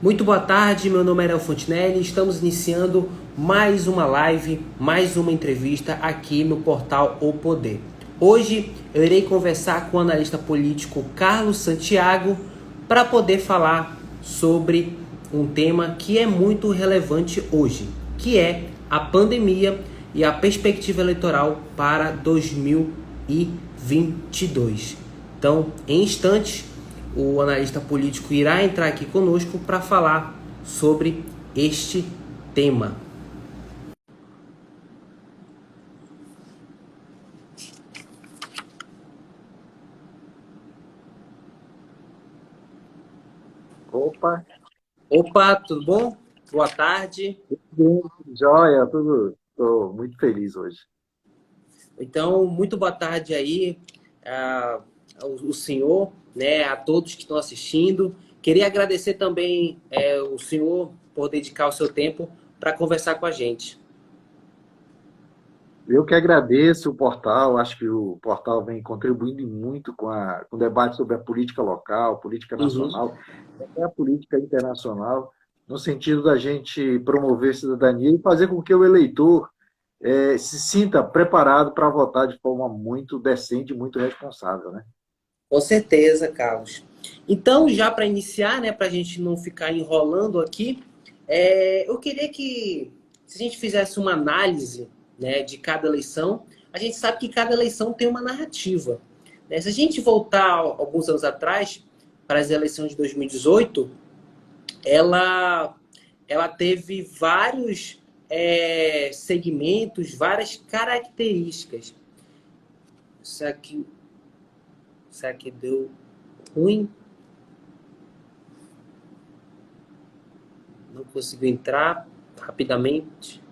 Muito boa tarde, meu nome é Ariel Fontinelli e estamos iniciando mais uma live, mais uma entrevista aqui no portal O Poder. Hoje eu irei conversar com o analista político Carlos Santiago para poder falar sobre um tema que é muito relevante hoje, que é a pandemia e a perspectiva eleitoral para 2022. Então, em instantes, o analista político irá entrar aqui conosco para falar sobre este tema. Opa, Opa, tudo bom? Boa tarde. tudo bem? Joia, tudo. Estou muito feliz hoje. Então, muito boa tarde aí ao senhor, né, a todos que estão assistindo. Queria agradecer também o senhor por dedicar o seu tempo para conversar com a gente. Eu que agradeço o portal, acho que o portal vem contribuindo muito com o debate sobre a política local, política Uhum. nacional, até a política internacional, no sentido da gente promover cidadania e fazer com que o eleitor se sinta preparado para votar de forma muito decente, muito responsável, né? Com certeza, Carlos. Então, já para iniciar, né, para a gente não ficar enrolando aqui, eu queria que, se a gente fizesse uma análise, né, de cada eleição, a gente sabe que cada eleição tem uma narrativa, né? Se a gente voltar alguns anos atrás, para as eleições de 2018, ela, ela teve vários segmentos, várias características. Isso aqui deu ruim. Não conseguiu entrar rapidamente.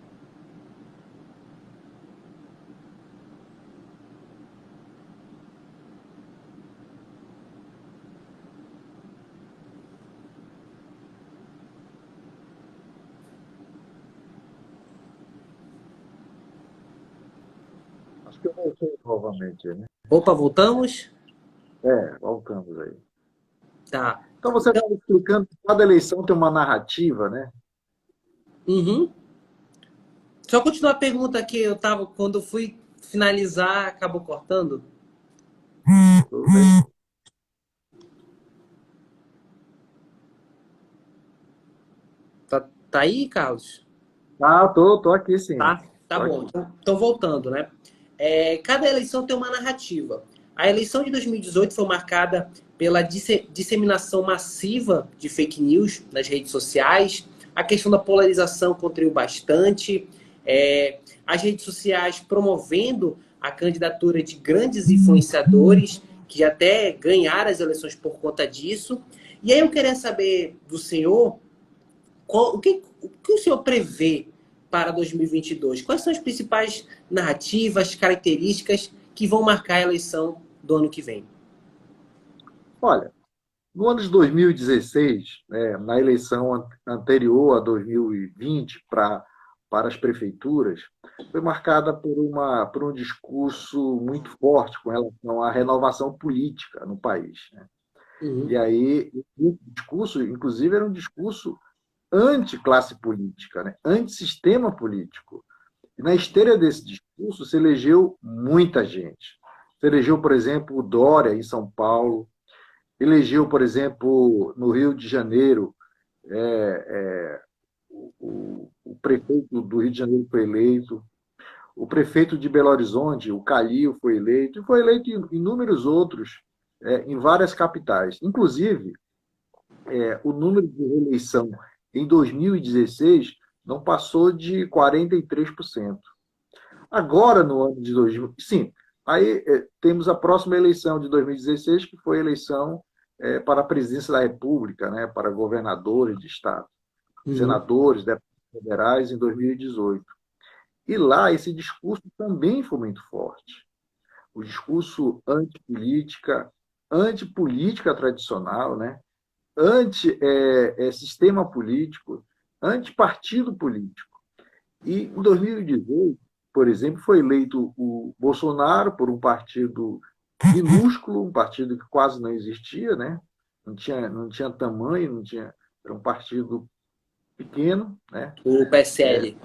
Acho que eu voltei novamente, né? Opa, voltamos? Voltamos aí. Tá. Então você Então, estava explicando que cada eleição tem uma narrativa, né? uhum. Só continuar a pergunta que eu tava, quando eu fui finalizar, acabou cortando. Tudo bem. Tá aí, Carlos? Ah, tô aqui sim. Tá Tô bom. aqui. Então voltando, né? Cada eleição tem uma narrativa. A eleição de 2018 foi marcada pela disseminação massiva de fake news nas redes sociais. A questão da polarização contribuiu bastante. As redes sociais promovendo a candidatura de grandes influenciadores que até ganharam as eleições por conta disso. E aí eu queria saber do senhor o que o senhor prevê para 2022? Quais são as principais narrativas, características que vão marcar a eleição do ano que vem? Olha, no ano de 2016, na eleição anterior a 2020 para as prefeituras, foi marcada por um discurso muito forte com relação à renovação política no país, né? Uhum. E aí, o discurso, inclusive, era um discurso anti-classe política, né? Anti-sistema político. E na esteira desse discurso se elegeu muita gente. Se elegeu, por exemplo, o Dória, em São Paulo, elegeu, por exemplo, no Rio de Janeiro, o prefeito do Rio de Janeiro foi eleito, o prefeito de Belo Horizonte, o Calil, foi eleito, e foi eleito inúmeros outros em várias capitais. Inclusive, o número de reeleição em 2016 não passou de 43%. Agora, no ano de 2000, sim, aí temos a próxima eleição de 2016, que foi a eleição para a presidência da República, né, para governadores de estado, Uhum. senadores, deputados federais em 2018. E lá esse discurso também foi muito forte. O discurso antipolítica tradicional, né, anti-sistema político, antipartido político. E em 2018, por exemplo, foi eleito o Bolsonaro por um partido minúsculo, um partido que quase não existia, né? Não tinha tamanho, não tinha era um partido pequeno, né? O PSL.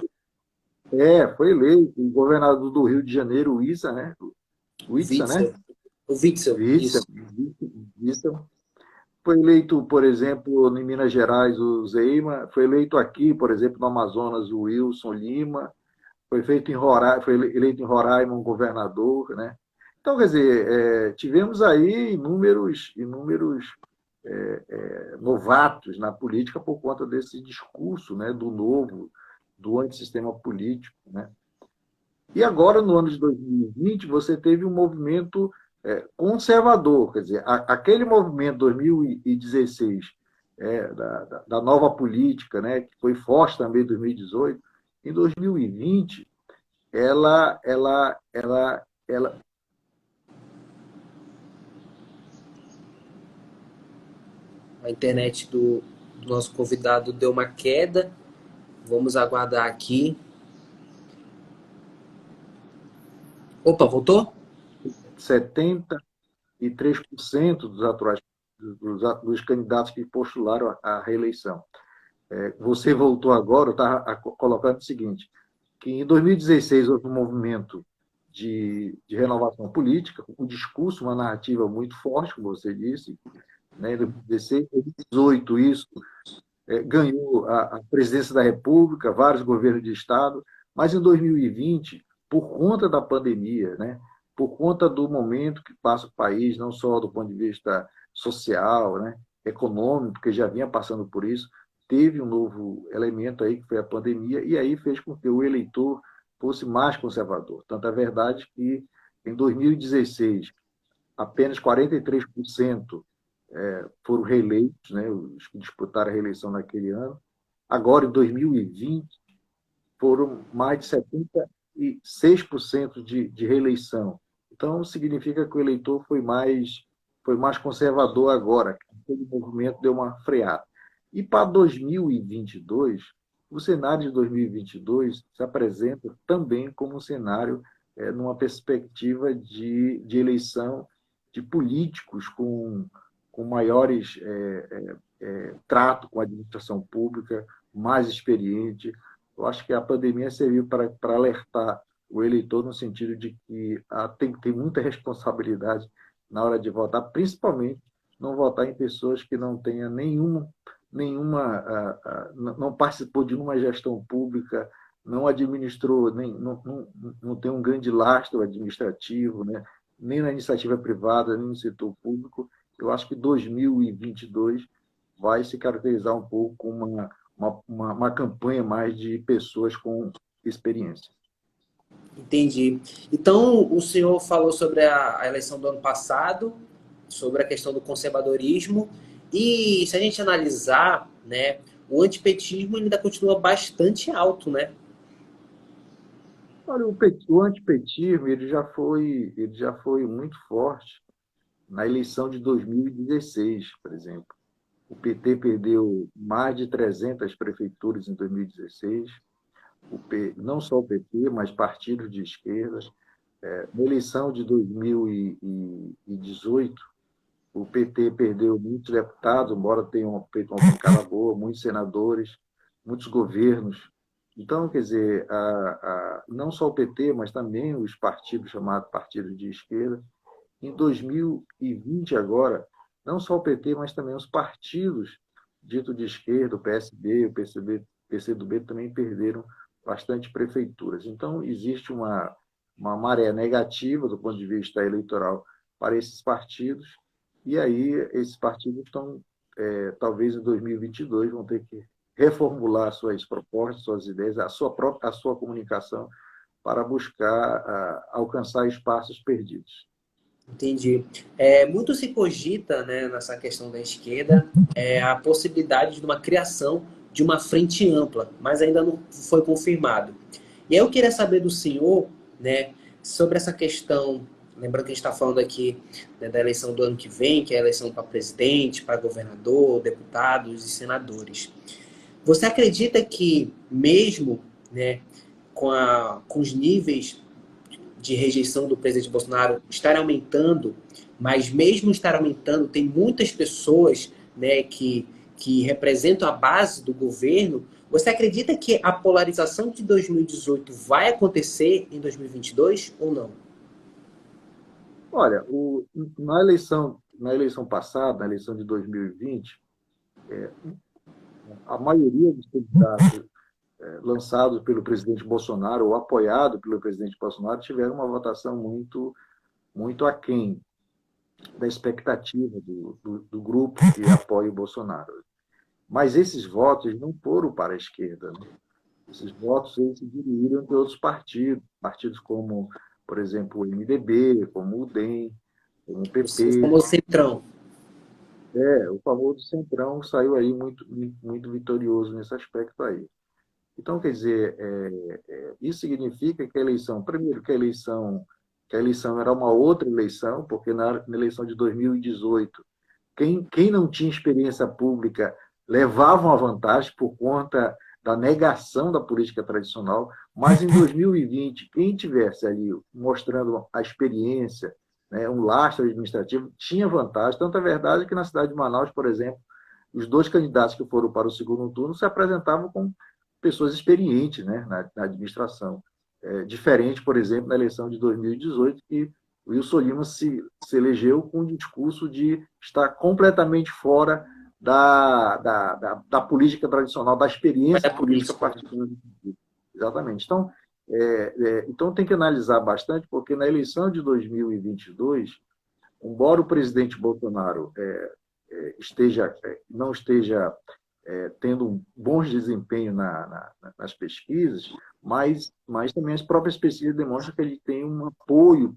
Foi eleito o governador do Rio de Janeiro, o Issa, né? O Itza, né? Witzel. O Witzel, Witzel, isso. Witzel. Foi eleito, por exemplo, em Minas Gerais, o Zeima. Foi eleito aqui, por exemplo, no Amazonas, o Wilson Lima. Foi eleito em Roraima um governador, né? Então, quer dizer, tivemos aí inúmeros novatos na política por conta desse discurso, né, do novo, do antissistema político, né? E agora, no ano de 2020, você teve um movimento conservador, quer dizer, aquele movimento 2016 da nova política, né, que foi forte também em 2018, em 2020, ela A internet do nosso convidado deu uma queda. Vamos aguardar aqui. Opa, voltou? 73% dos atuais dos candidatos que postularam a reeleição. Você voltou agora, eu estava colocando o seguinte, que em 2016 houve um movimento de renovação política, um discurso, uma narrativa muito forte, como você disse, né? Em 2016, em 2018 isso ganhou a presidência da República, vários governos de Estado, mas em 2020, por conta da pandemia, né? Por conta do momento que passa o país, não só do ponto de vista social, né? Econômico, porque já vinha passando por isso, teve um novo elemento aí, que foi a pandemia, e aí fez com que o eleitor fosse mais conservador. Tanto é verdade que, em 2016, apenas 43% foram reeleitos, né, os que disputaram a reeleição naquele ano. Agora, em 2020, foram mais de 76% de reeleição. Então, significa que o eleitor foi mais conservador agora. Aquele movimento deu uma freada. E para 2022, o cenário de 2022 se apresenta também como um cenário numa perspectiva de eleição de políticos com maiores trato com a administração pública, mais experiente. Eu acho que a pandemia serviu para alertar o eleitor no sentido de que tem que ter muita responsabilidade na hora de votar, principalmente não votar em pessoas que não tenham não participou de nenhuma gestão pública, não administrou, não tem um grande lastro administrativo, né? Nem na iniciativa privada, nem no setor público. Eu acho que 2022 vai se caracterizar um pouco como uma campanha mais de pessoas com experiência. Entendi. Então, o senhor falou sobre a eleição do ano passado, sobre a questão do conservadorismo, e se a gente analisar, né, o antipetismo ainda continua bastante alto, né? Olha, o antipetismo ele já foi muito forte na eleição de 2016, por exemplo. O PT perdeu mais de 300 prefeituras em 2016. Não só o PT, mas partidos de esquerda. Na eleição de 2018, o PT perdeu muitos deputados, embora tenham feito uma bancada boa, muitos senadores, muitos governos. Então, quer dizer, não só o PT, mas também os partidos chamados partidos de esquerda. Em 2020, agora, não só o PT, mas também os partidos ditos de esquerda, o PSB, o PCdoB também perderam bastante prefeituras. Então, existe uma maré negativa do ponto de vista eleitoral para esses partidos, e aí esses partidos estão, talvez em 2022, vão ter que reformular suas propostas, suas ideias, a sua comunicação para buscar alcançar espaços perdidos. Entendi. Muito se cogita, né, nessa questão da esquerda, a possibilidade de uma criação de uma frente ampla, mas ainda não foi confirmado. E aí eu queria saber do senhor, né, sobre essa questão, lembrando que a gente está falando aqui, né, da eleição do ano que vem, que é a eleição para presidente, para governador, deputados e senadores. Você acredita que mesmo, né, com os níveis de rejeição do presidente Bolsonaro estar aumentando, mas mesmo estar aumentando, tem muitas pessoas, né, que que representam a base do governo, você acredita que a polarização de 2018 vai acontecer em 2022 ou não? Olha, na eleição passada, na eleição de 2020, a maioria dos candidatos lançados pelo presidente Bolsonaro ou apoiados pelo presidente Bolsonaro tiveram uma votação muito aquém da expectativa do grupo que apoia o Bolsonaro. Mas esses votos não foram para a esquerda. Né? Esses votos eles se dividiram entre outros partidos como, por exemplo, o MDB, como o DEM, como o PP. Como o Centrão. O famoso Centrão saiu aí muito vitorioso nesse aspecto aí. Então, quer dizer, isso significa que a eleição, primeiro, que a eleição era uma outra eleição, porque na eleição de 2018, quem não tinha experiência pública levava uma vantagem por conta da negação da política tradicional, mas em 2020, quem tivesse ali mostrando a experiência, né, um lastro administrativo, tinha vantagem. Tanto é verdade que na cidade de Manaus, por exemplo, os dois candidatos que foram para o segundo turno se apresentavam como pessoas experientes, né, na administração. Diferente, por exemplo, na eleição de 2018, que o Wilson Lima se elegeu com um discurso de estar completamente fora da política tradicional, da experiência política partidária. Exatamente. Então, tem que analisar bastante, porque na eleição de 2022, embora o presidente Bolsonaro não esteja tendo um bom desempenho nas pesquisas, mas também as próprias pesquisas demonstram que ele tem um apoio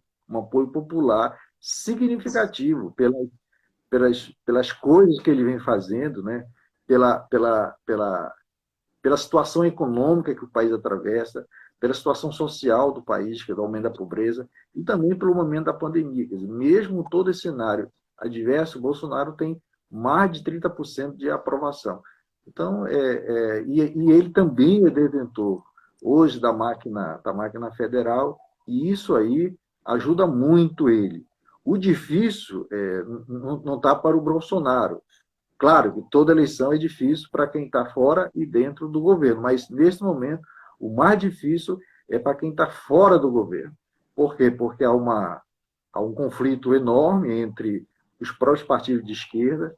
popular significativo pelas coisas que ele vem fazendo, né? pela situação econômica que o país atravessa, pela situação social do país, que é o aumento da pobreza, e também pelo momento da pandemia. Quer dizer, mesmo todo esse cenário adverso, o Bolsonaro tem mais de 30% de aprovação. Então, e ele também é detentor hoje da máquina federal, e isso aí ajuda muito ele. O difícil não está para o Bolsonaro. Claro que toda eleição é difícil para quem está fora e dentro do governo, mas nesse momento o mais difícil é para quem está fora do governo. Por quê? Porque há um conflito enorme entre os próprios partidos de esquerda,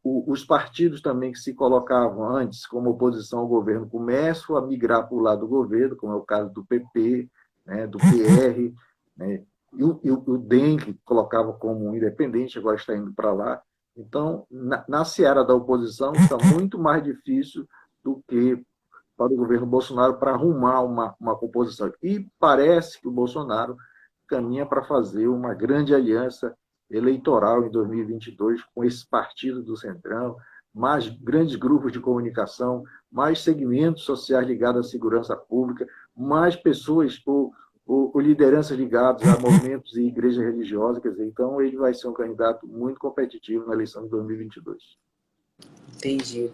os partidos também que se colocavam antes como oposição ao governo começam a migrar para o lado do governo, como é o caso do PP, né, do PR, né, e o DEM, que colocava como independente, agora está indo para lá. Então, na seara da oposição, está muito mais difícil do que para o governo Bolsonaro para arrumar uma composição. E parece que o Bolsonaro caminha para fazer uma grande aliança eleitoral em 2022 com esse partido do Centrão, mais grandes grupos de comunicação, mais segmentos sociais ligados à segurança pública, mais pessoas ou lideranças ligadas a movimentos e igrejas religiosas. Quer dizer, então, ele vai ser um candidato muito competitivo na eleição de 2022. Entendi.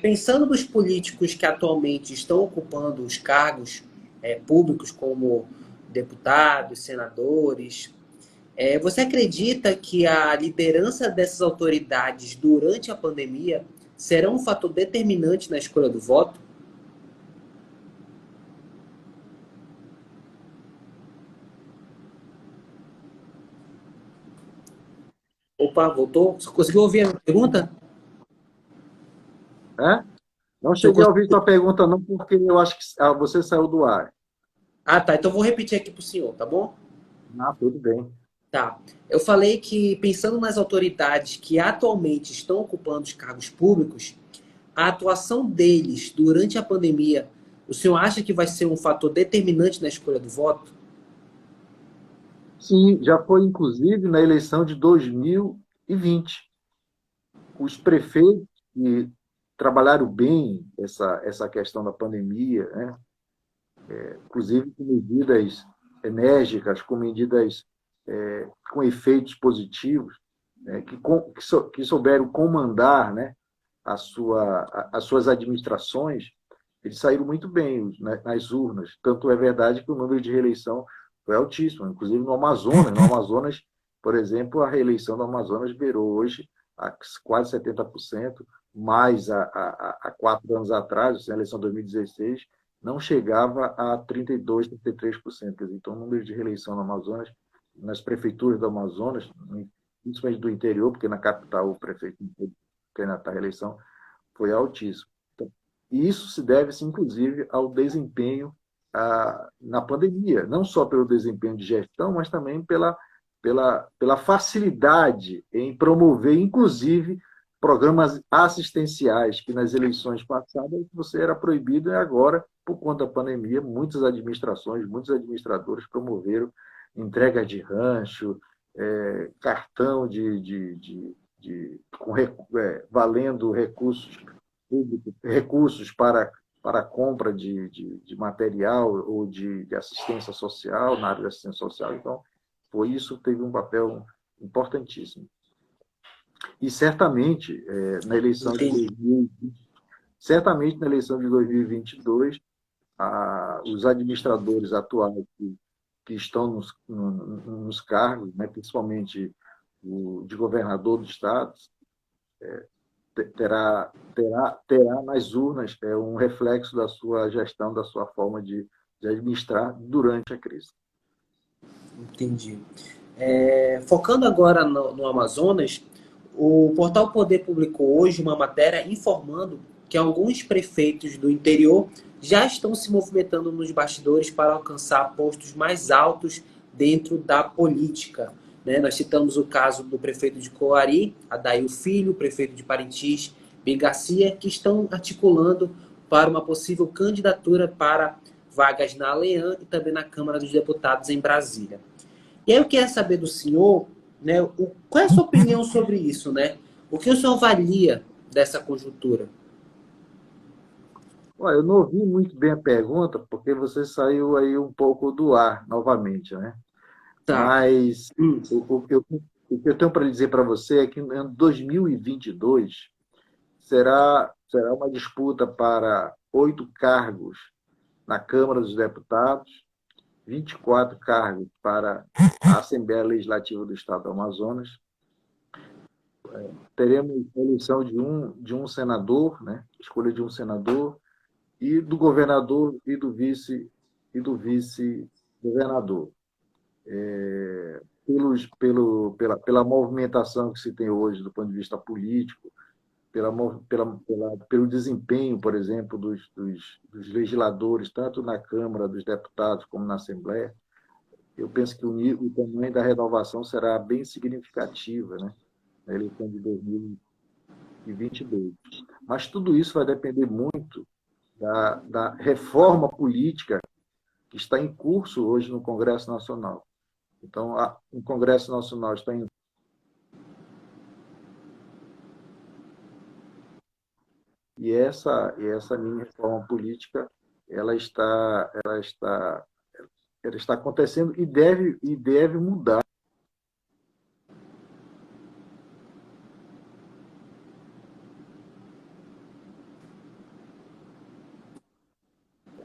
Pensando nos políticos que atualmente estão ocupando os cargos públicos, como deputados, senadores, você acredita que a liderança dessas autoridades durante a pandemia será um fator determinante na escolha do voto? Opa, voltou? Você conseguiu ouvir a minha pergunta? Não cheguei a ouvir sua pergunta, não, porque eu acho que você saiu do ar. Ah, tá. Então vou repetir aqui para o senhor, tá bom? Tudo bem. Tá. Eu falei que, pensando nas autoridades que atualmente estão ocupando os cargos públicos, a atuação deles durante a pandemia, o senhor acha que vai ser um fator determinante na escolha do voto? Sim, já foi, inclusive, na eleição de 2020. Os prefeitos que trabalharam bem essa questão da pandemia, né? Inclusive com medidas enérgicas, com medidas com efeitos positivos, né? que souberam comandar, né? as suas administrações, eles saíram muito bem nas urnas. Tanto é verdade que o número de reeleição foi altíssimo, inclusive no Amazonas. No Amazonas, por exemplo, a reeleição do Amazonas beirou hoje a quase 70%, mais há 4 anos atrás, na eleição de 2016, não chegava a 32%, 33%. Então, o número de reeleição no Amazonas, nas prefeituras do Amazonas, principalmente do interior, porque na capital o prefeito candidato à reeleição foi altíssimo. Então, e isso se deve, inclusive, ao desempenho na pandemia, não só pelo desempenho de gestão, mas também pela facilidade em promover, inclusive, programas assistenciais, que nas eleições passadas você era proibido e agora, por conta da pandemia, muitas administrações, muitos administradores promoveram entrega de rancho, cartão valendo recursos públicos, recursos para a compra de material ou de assistência social, na área de assistência social. Então, por isso teve um papel importantíssimo. E certamente, na eleição de 2020, certamente na eleição de 2022, os administradores atuais que estão nos cargos, né, principalmente o de governador do estado, terá nas urnas um reflexo da sua gestão, da sua forma de administrar durante a crise. Entendi. Focando agora no Amazonas, o Portal Poder publicou hoje uma matéria informando que alguns prefeitos do interior já estão se movimentando nos bastidores para alcançar postos mais altos dentro da política. Né? Nós citamos o caso do prefeito de Coari, Adail Filho, prefeito de Parintins, Ben Garcia, que estão articulando para uma possível candidatura para vagas na Alean e também na Câmara dos Deputados em Brasília. E aí eu quero saber do senhor, né, qual é a sua opinião sobre isso, né? O que o senhor avalia dessa conjuntura? Olha, eu não ouvi muito bem a pergunta, porque você saiu aí um pouco do ar novamente, né? Tá. Mas o que eu tenho para dizer para você é que em 2022 será uma disputa para 8 cargos na Câmara dos Deputados, 24 cargos para a Assembleia Legislativa do Estado do Amazonas. Teremos a eleição de um senador, né? Escolha de um senador, e do governador e do vice-governador. Pela movimentação que se tem hoje do ponto de vista político, pelo desempenho, por exemplo, dos legisladores, tanto na Câmara dos Deputados como na Assembleia, eu penso que o tamanho da renovação será bem significativa, né, na eleição de 2022. Mas tudo isso vai depender muito da reforma política que está em curso hoje no Congresso Nacional. Então, o Congresso Nacional está em essa minha reforma política ela está acontecendo e deve mudar.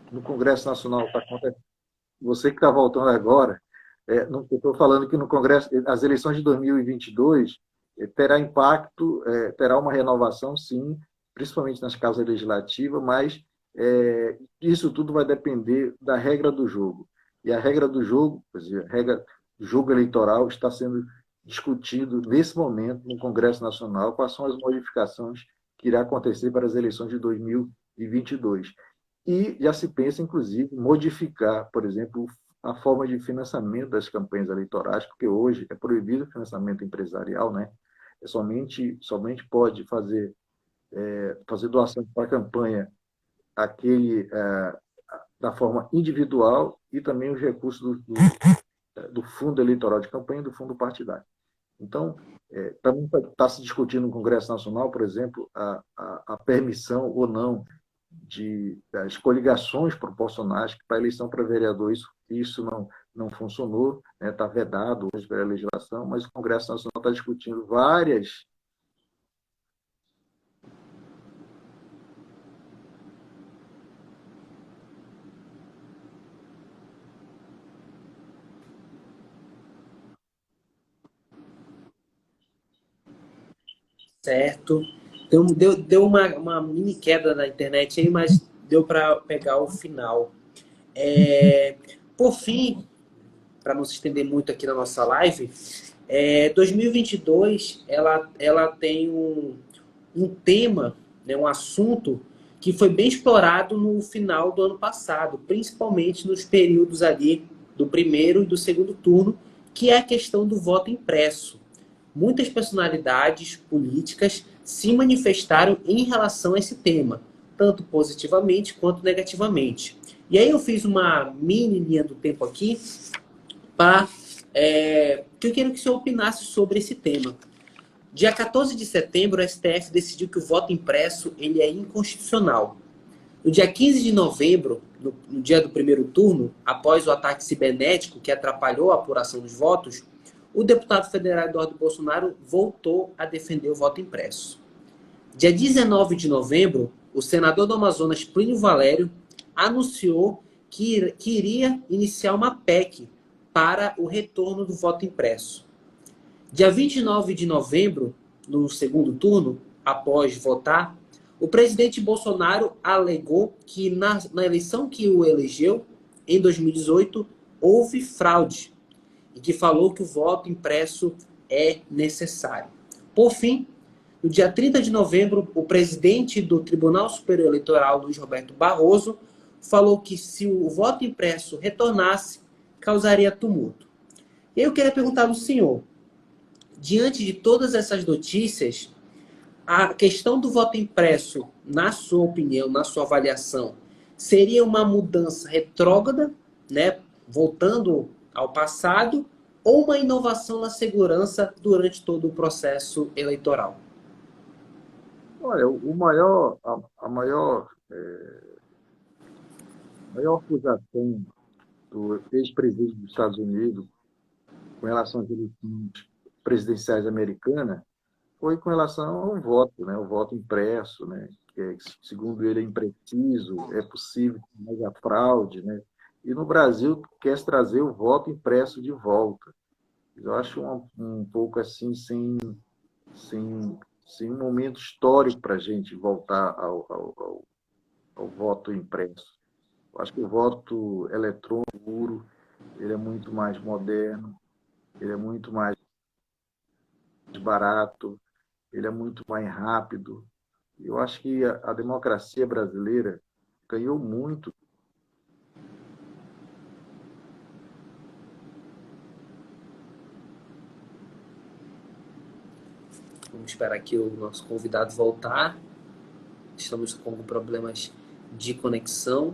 No Congresso Nacional está acontecendo. Você que está voltando agora, eu estou falando que no Congresso, as eleições de 2022 terá impacto, terá uma renovação, sim, principalmente nas casas legislativas, mas isso tudo vai depender da regra do jogo. E a regra do jogo, quer dizer, a regra do jogo eleitoral está sendo discutido nesse momento no Congresso Nacional, quais são as modificações que irá acontecer para as eleições de 2022. E já se pensa, inclusive, modificar, por exemplo, a forma de financiamento das campanhas eleitorais, porque hoje é proibido o financiamento empresarial, né? Somente pode fazer doação para a campanha da forma individual e também os recursos do fundo eleitoral de campanha e do fundo partidário. Então, também está se discutindo no Congresso Nacional, por exemplo, a permissão ou não das coligações proporcionais, que para a eleição para vereador isso não funcionou, está vedado hoje pela legislação, mas o Congresso Nacional está discutindo várias. certo. Então, deu uma mini queda na internet aí, mas deu para pegar o final. Por fim, para não se estender muito aqui na nossa live, 2022 ela tem um tema, né, um assunto que foi bem explorado no final do ano passado, principalmente nos períodos ali do primeiro e do segundo turno, que é a questão do voto impresso. Muitas personalidades políticas se manifestaram em relação a esse tema, tanto positivamente quanto negativamente. E aí eu fiz uma mini linha do tempo aqui para que eu quero que o senhor opinasse sobre esse tema. Dia 14 de setembro, o STF decidiu que o voto impresso ele é inconstitucional. No dia 15 de novembro, no dia do primeiro turno, após o ataque cibernético que atrapalhou a apuração dos votos, o deputado federal Eduardo Bolsonaro voltou a defender o voto impresso. Dia 19 de novembro, o senador do Amazonas, Plínio Valério, anunciou que iria iniciar uma PEC para o retorno do voto impresso. Dia 29 de novembro, no segundo turno, após votar, o presidente Bolsonaro alegou que na eleição que o elegeu, em 2018, houve fraude e que falou que o voto impresso é necessário. Por fim, no dia 30 de novembro, o presidente do Tribunal Superior Eleitoral, Luiz Roberto Barroso, falou que se o voto impresso retornasse, causaria tumulto. E eu queria perguntar ao senhor, diante de todas essas notícias, a questão do voto impresso, na sua opinião, na sua avaliação, seria uma mudança retrógrada, né, voltando ao passado, ou uma inovação na segurança durante todo o processo eleitoral? Olha, a maior acusação do ex-presidente dos Estados Unidos com relação às eleições presidenciais americanas foi com relação ao voto, né? O voto impresso, né? Que segundo ele é impreciso, é possível que haja fraude, né? E no Brasil quer trazer o voto impresso de volta. Eu acho um pouco assim sem, sem um momento histórico para a gente voltar ao voto impresso. Eu acho que o voto eletrônico puro, ele é muito mais moderno, ele é muito mais barato, ele é muito mais rápido. Eu acho que a democracia brasileira ganhou muito. Vamos esperar aqui o nosso convidado voltar. Estamos com problemas de conexão.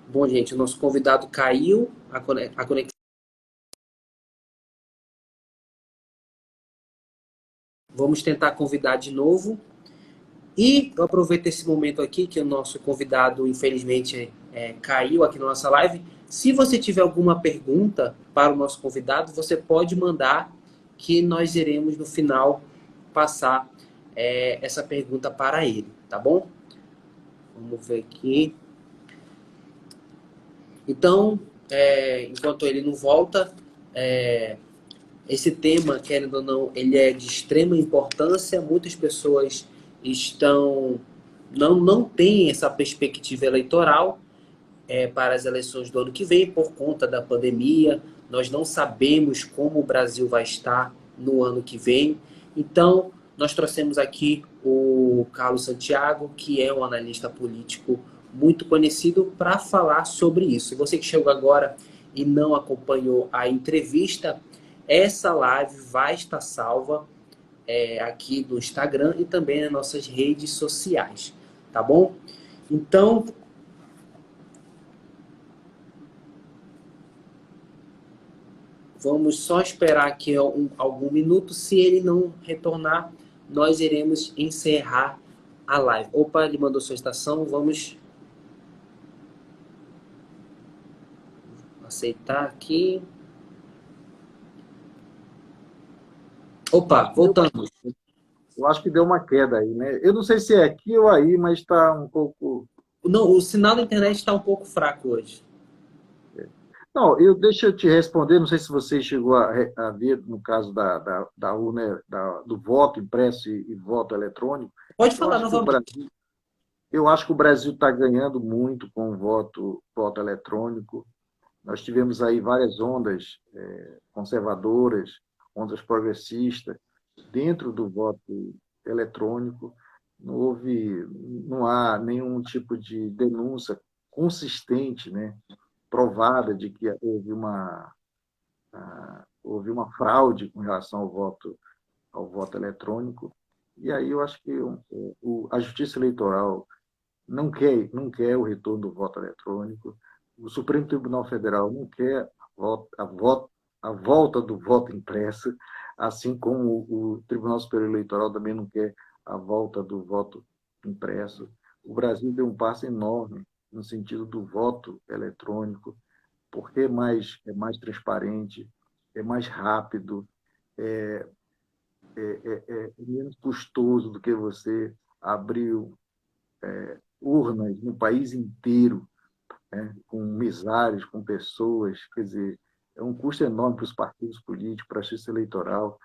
Bom, gente, o nosso convidado caiu, a conexão. Vamos tentar convidar de novo. E eu aproveito esse momento aqui que o nosso convidado, infelizmente, caiu aqui na nossa live. Se você tiver alguma pergunta para o nosso convidado, você pode mandar que nós iremos, no final, passar essa pergunta para ele, tá bom? Vamos ver aqui. Então, enquanto ele não volta, esse tema, querendo ou não, ele é de extrema importância. Muitas pessoas não têm essa perspectiva eleitoral para as eleições do ano que vem por conta da pandemia. Nós não sabemos como o Brasil vai estar no ano que vem. Então, nós trouxemos aqui o Carlos Santiago, que é um analista político muito conhecido, para falar sobre isso. E você que chegou agora e não acompanhou a entrevista, essa live vai estar salva aqui no Instagram e também nas nossas redes sociais, tá bom? Então, vamos só esperar aqui algum minuto. Se ele não retornar, nós iremos encerrar a live. Opa, ele mandou solicitação. Vamos aceitar aqui. Opa, voltamos. Eu acho que deu uma queda aí, né? Eu não sei se é aqui ou aí, mas está um pouco. Não, o sinal da internet está um pouco fraco hoje. Não, deixa eu te responder. Não sei se você chegou a ver no caso da urna, do voto impresso e voto eletrônico. Pode Eu falar acho que o novamente. Brasil, eu acho que o Brasil está ganhando muito com o voto eletrônico. Nós tivemos aí várias ondas conservadoras, ondas progressistas, dentro do voto eletrônico. Não há nenhum tipo de denúncia consistente, né, provada de que houve uma fraude com relação ao voto eletrônico. E aí eu acho que a Justiça Eleitoral não quer o retorno do voto eletrônico. O Supremo Tribunal Federal não quer a volta do voto impresso, assim como o Tribunal Superior Eleitoral também não quer a volta do voto impresso. O Brasil deu um passo enorme no sentido do voto eletrônico, porque é mais transparente, é mais rápido, é menos custoso do que você abrir urnas no país inteiro, né, com mesários, com pessoas. Quer dizer, é um custo enorme para os partidos políticos, para a justiça eleitoral,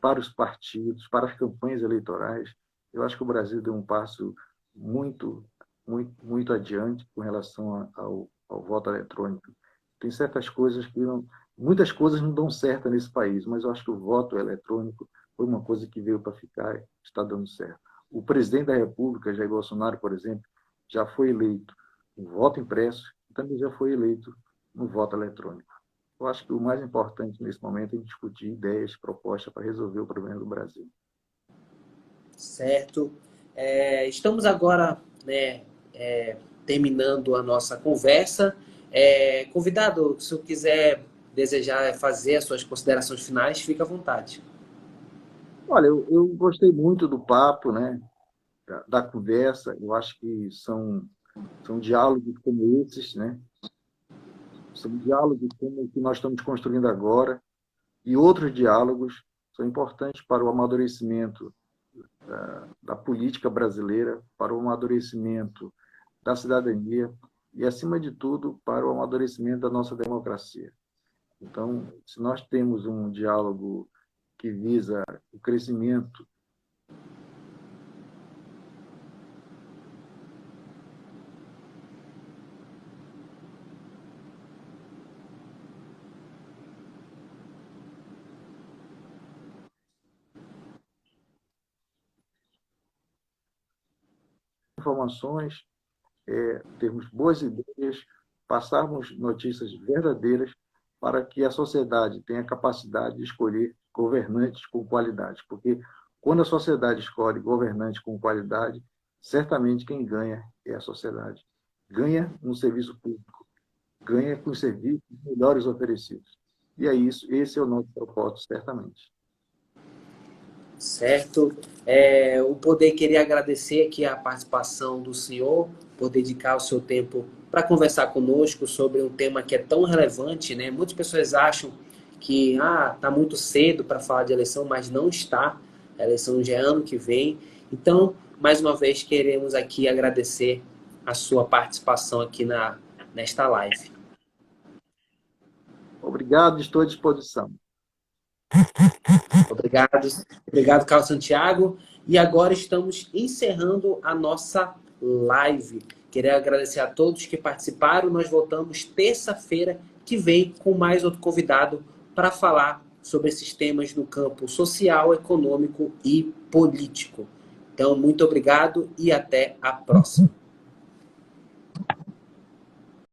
para os partidos, para as campanhas eleitorais. Eu acho que o Brasil deu um passo muito, muito, muito adiante com relação ao voto eletrônico. Tem certas coisas muitas coisas não dão certo nesse país, mas eu acho que o voto eletrônico foi uma coisa que veio para ficar, está dando certo. O presidente da República, Jair Bolsonaro, por exemplo, já foi eleito no voto impresso e também já foi eleito no voto eletrônico. Eu acho que o mais importante nesse momento é discutir ideias, propostas para resolver o problema do Brasil. Certo. Estamos agora, né, terminando a nossa conversa. Convidado, se eu quiser desejar fazer as suas considerações finais, fica à vontade. Olha, eu gostei muito do papo, né, da conversa. Eu acho que são diálogos como esses, né? São diálogos como o que nós estamos construindo agora, e outros diálogos são importantes para o amadurecimento da política brasileira, para o amadurecimento da cidadania e, acima de tudo, para o amadurecimento da nossa democracia. Então, se nós temos um diálogo que visa o crescimento, informações, termos boas ideias, passarmos notícias verdadeiras para que a sociedade tenha capacidade de escolher governantes com qualidade. Porque quando a sociedade escolhe governantes com qualidade, certamente quem ganha é a sociedade. Ganha no serviço público, ganha com os serviços melhores oferecidos. E é isso, esse é o nosso propósito, certamente. Certo. O poder queria agradecer aqui a participação do senhor, por dedicar o seu tempo para conversar conosco sobre um tema que é tão relevante, né? Muitas pessoas acham que tá muito cedo para falar de eleição, mas não está. A eleição já é ano que vem. Então, mais uma vez, queremos aqui agradecer a sua participação aqui nesta live. Obrigado, estou à disposição. Obrigado, Carlos Santiago. E agora estamos encerrando a nossa live. Queria agradecer a todos que participaram. Nós voltamos terça-feira que vem com mais outro convidado para falar sobre esses temas no campo social, econômico e político. Então, muito obrigado e até a próxima.